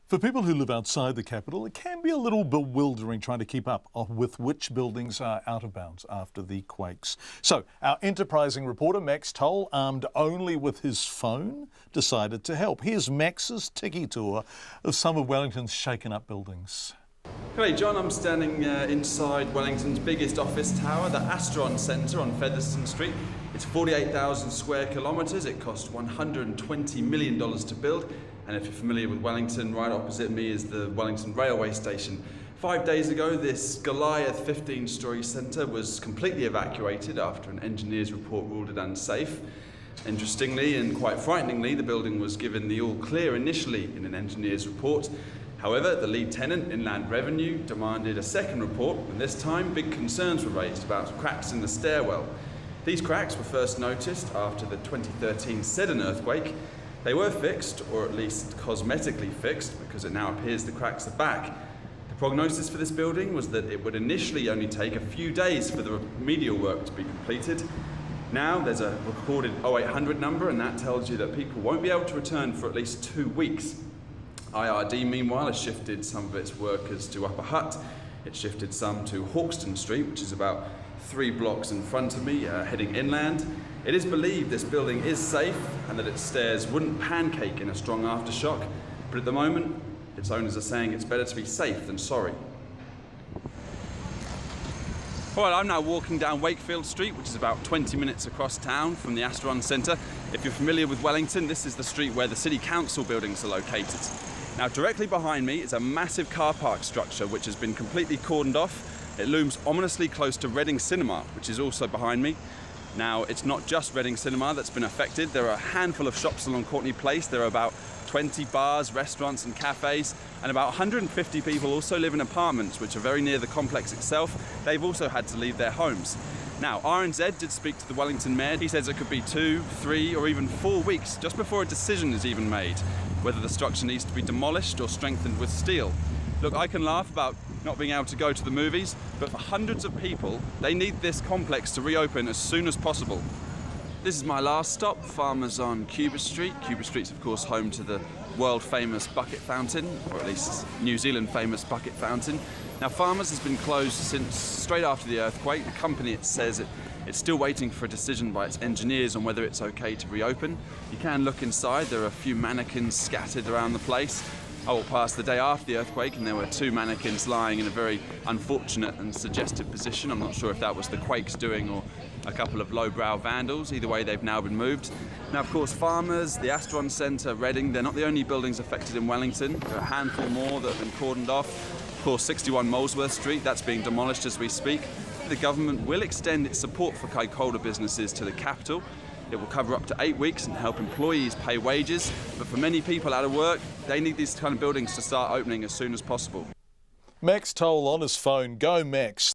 For people who live outside the capital, it can be a little bewildering trying to keep up with which buildings are out of bounds after the quakes. So our enterprising reporter Max Towle, armed only with his phone, decided to help. Here's Max's tiki tour of some of Wellington's shaken up buildings. Hey John, I'm standing inside Wellington's biggest office tower, the Astron Centre on Featherston Street. It's 48,000 square kilometres, it cost $120 million to build, and if you're familiar with Wellington, right opposite me is the Wellington railway station. 5 days ago, this Goliath 15-storey centre was completely evacuated after an engineer's report ruled it unsafe. Interestingly and quite frighteningly, the building was given the all clear initially in an engineer's report. However, the lead tenant, Inland Revenue, demanded a second report, and this time big concerns were raised about cracks in the stairwell. These cracks were first noticed after the 2013 Seddon earthquake. They were fixed, or at least cosmetically fixed, because it now appears the cracks are back. The prognosis for this building was that it would initially only take a few days for the remedial work to be completed. Now there's a recorded 0800 number, and that tells you that people won't be able to return for at least 2 weeks. IRD, meanwhile, has shifted some of its workers to Upper Hutt. It shifted some to Hawkston Street, which is about 3 blocks in front of me, heading inland. It is believed this building is safe and that its stairs wouldn't pancake in a strong aftershock, but at the moment, its owners are saying it's better to be safe than sorry. Well, I'm now walking down Wakefield Street, which is about 20 minutes across town from the Astron Centre. If you're familiar with Wellington, this is the street where the City Council buildings are located. Now, directly behind me is a massive car park structure which has been completely cordoned off. It looms ominously close to Reading Cinema, which is also behind me. Now, it's not just Reading Cinema that's been affected. There are a handful of shops along Courtney Place. There are about 20 bars, restaurants and cafes, and about 150 people also live in apartments which are very near the complex itself. They've also had to leave their homes. Now, RNZ did speak to the Wellington Mayor. He says it could be 2, 3 or even 4 weeks just before a decision is even made whether the structure needs to be demolished or strengthened with steel. Look, I can laugh about not being able to go to the movies, but for hundreds of people, they need this complex to reopen as soon as possible. This is my last stop, Farmers on Cuba Street. Cuba Street's of course home to the world famous bucket fountain, or at least New Zealand famous bucket fountain. Now, Farmers has been closed since straight after the earthquake. The company, it says it's still waiting for a decision by its engineers on whether it's okay to reopen. You can look inside, there are a few mannequins scattered around the place. I walked past the day after the earthquake and there were 2 mannequins lying in a very unfortunate and suggestive position. I'm not sure if that was the quake's doing or a couple of lowbrow vandals. Either way, they've now been moved. Now, of course, Farmers, the Astron Centre, Reading, they're not the only buildings affected in Wellington. There are a handful more that have been cordoned off. Of course, 61 Molesworth Street, that's being demolished as we speak. The government will extend its support for stakeholder businesses to the capital. It will cover up to 8 weeks and help employees pay wages. But for many people out of work, they need these kind of buildings to start opening as soon as possible. Max Towle on his phone. Go Max.